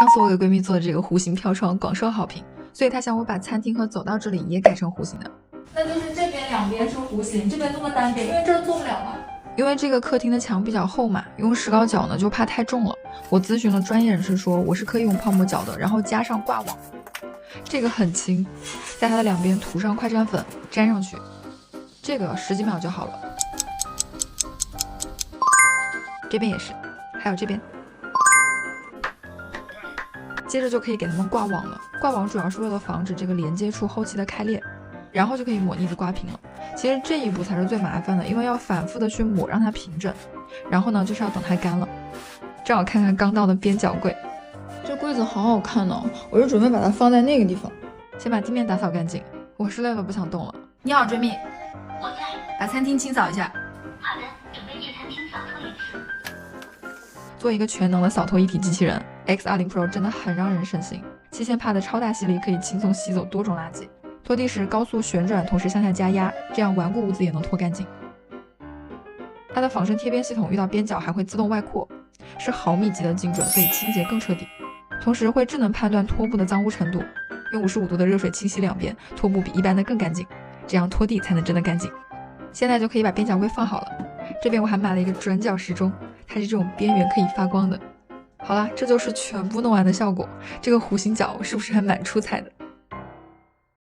上次我给闺蜜做的这个弧形飘窗广受好评，所以她想我把餐厅和走道这里也改成弧形的。那就是这边两边是弧形，这边弄个单边，因为这儿做不了嘛。因为这个客厅的墙比较厚嘛，用石膏脚呢就怕太重了。我咨询了专业人士说我是可以用泡沫脚的，然后加上挂网，这个很轻，在它的两边涂上快粘粉，粘上去，这个10几秒就好了。这边也是，还有这边。接着就可以给它们挂网了。挂网主要是为了防止这个连接处后期的开裂，然后就可以抹腻子挂平了。其实这一步才是最麻烦的，因为要反复的去抹让它平整，然后呢就是要等它干了。正好看看刚到的边角柜，这柜子好好看哦，我是准备把它放在那个地方。先把地面打扫干净，我是累了不想动了。你好，追蜜，我在。把餐厅清扫一下。好的，准备去餐厅扫拖一次。做一个全能的扫拖一体机器人 X20 Pro 真的很让人省心，期限帕的超大吸力可以轻松吸走多种垃圾。拖地时高速旋转，同时向下加压，这样顽固污渍也能拖干净。它的仿生贴边系统遇到边角还会自动外扩，是毫米级的精准，所以清洁更彻底。同时会智能判断拖布的脏污程度，用55度的热水清洗两边，拖布比一般的更干净，这样拖地才能真的干净。现在就可以把边角柜放好了。这边我还买了一个转角时钟，它是这种边缘可以发光的。好啦，这就是全部弄完的效果。这个弧形角是不是还蛮出彩的？